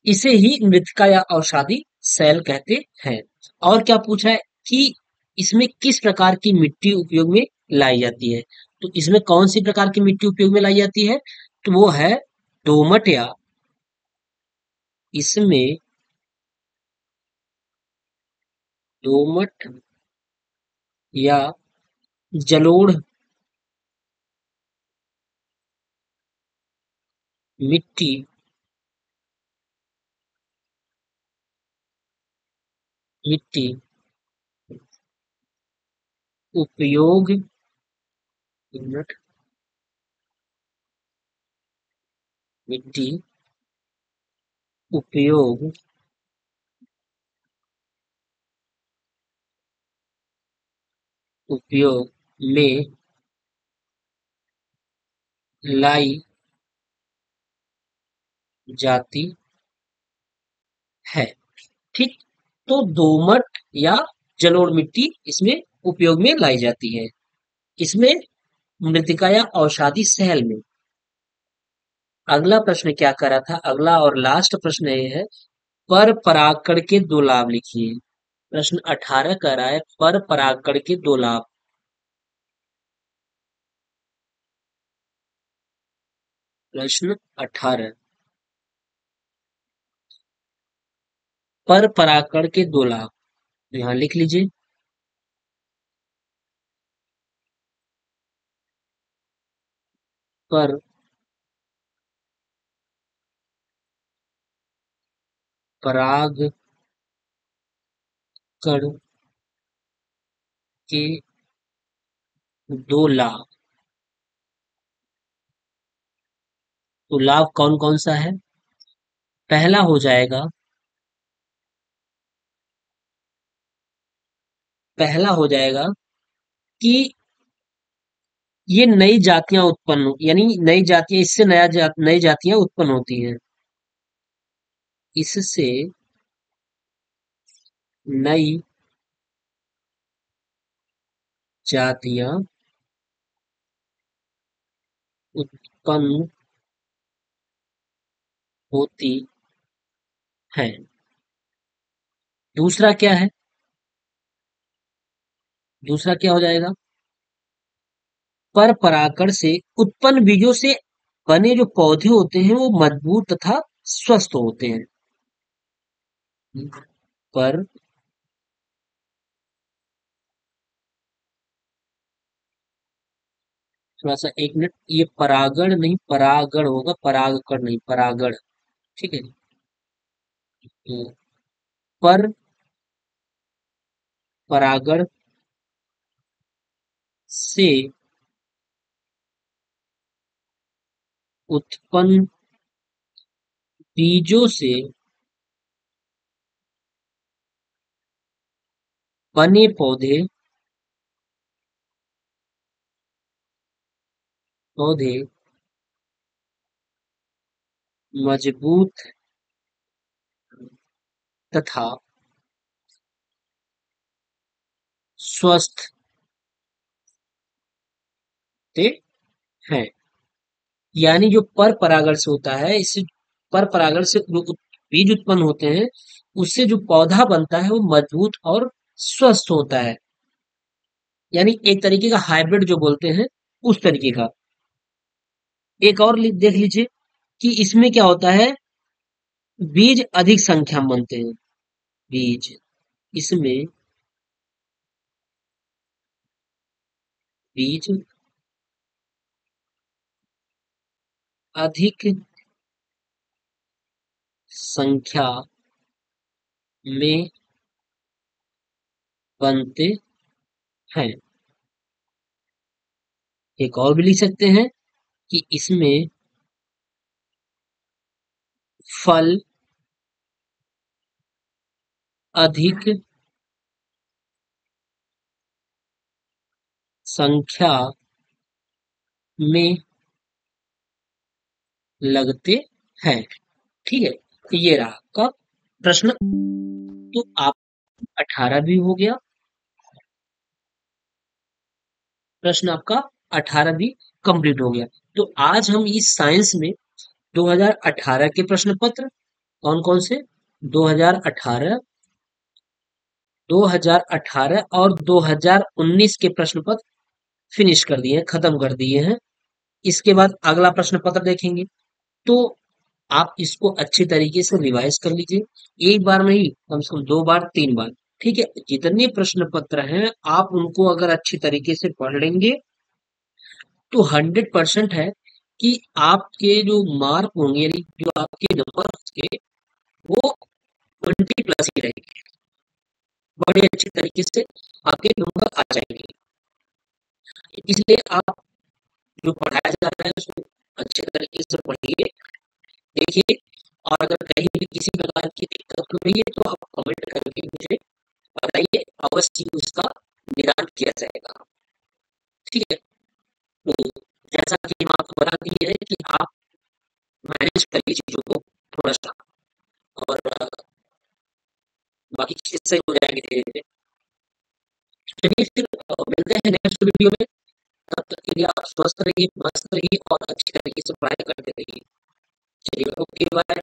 A: इसे ही मृतिका या अवसादी सेल कहते हैं। और क्या पूछा है कि इसमें किस प्रकार की मिट्टी उपयोग में लाई जाती है, तो इसमें कौन सी प्रकार की मिट्टी उपयोग में लाई जाती है, तो वो है दोमट या इसमें दोमट या जलोढ़ मिट्टी मिट्टी उपयोग, एक मिनट, मिट्टी उपयोग उपयोग में लाई जाती है। ठीक, तो दोमट या जलोढ़ मिट्टी इसमें उपयोग में लाई जाती है। इसमें मृतिका या औषाधी सेल में। अगला प्रश्न क्या करा था, अगला और लास्ट प्रश्न ये है, पर परागकण के दो लाभ लिखिए। प्रश्न 18 कह रहा है पर परागकण के दो लाभ। प्रश्न 18, पर परागकण के दो लाभ, यहाँ लिख लीजिए। पर परागकण के दो लाभ, तो लाभ कौन कौन सा है? पहला हो जाएगा, पहला हो जाएगा कि ये नई जातियां उत्पन्न, यानी नई जातियां, इससे नई जातियां उत्पन्न होती हैं। इससे नई जातियां उत्पन्न होती हैं। दूसरा क्या है? दूसरा क्या हो जाएगा? पर परागण से उत्पन्न बीजों से बने जो पौधे होते हैं वो मजबूत तथा स्वस्थ होते हैं। पर थोड़ा सा, एक मिनट, ये परागण नहीं परागण होगा, परागकण नहीं, परागण। ठीक है। तो पर परागण से उत्पन्न बीजों से बने पौधे पौधे मजबूत तथा स्वस्थ होते हैं। यानी जो पर परागण से होता है, इससे पर परागण से जो बीज उत्पन्न होते हैं, उससे जो पौधा बनता है वो मजबूत और स्वस्थ होता है। यानी एक तरीके का हाइब्रिड जो बोलते हैं, उस तरीके का। एक और देख लीजिए कि इसमें क्या होता है, बीज अधिक संख्या में बनते हैं। बीज इसमें बीज अधिक संख्या में बनते हैं। एक और भी लिख सकते हैं कि इसमें फल अधिक संख्या में लगते हैं। ठीक है, तो ये रहा आपका प्रश्न। तो आप 18 भी हो गया, प्रश्न आपका 18 भी कंप्लीट हो गया। तो आज हम इस साइंस में 2018 के प्रश्न पत्र, कौन कौन से, 2018, 2018 और 2019 के प्रश्न पत्र फिनिश कर दिए हैं, खत्म कर दिए हैं। इसके बाद अगला प्रश्न पत्र देखेंगे। तो आप इसको अच्छे तरीके से रिवाइज कर लीजिए, एक बार नहीं, कम से कम 2 बार 3 बार। ठीक है, जितने प्रश्न पत्र हैं आप उनको अगर अच्छी तरीके से पढ़ लेंगे तो 100% है कि आपके जो मार्क होंगे यानी जो आपके नंबर होंगे वो 20 प्लस ही रहेंगे। बड़े अच्छे तरीके से आपके नंबर आ जाएंगे। इसलिए आप जो पढ़ाया जा रहा है उसको अच्छे तरीके से पढ़िए, देखिए, और अगर कहीं भी किसी प्रकार की दिक्कत हो रही है तो आप कमेंट करके मुझे बताइए, अवश्य ही उसका निदान किया जाएगा। ठीक है, तो जैसा कि हम आपको बता दिए है कि आप मैनेज करिए चीजों को थोड़ा सा, और बाकी चीज सही हो जाएंगी धीरे धीरे। चलिए फिर मिलते हैं नेक्स्ट वीडियो में। तब तक के लिए आप स्वस्थ रहिए, मस्त रहिए और अच्छी तरीके से पढ़ाई करते रहिए। चलिए, ओके, बाय।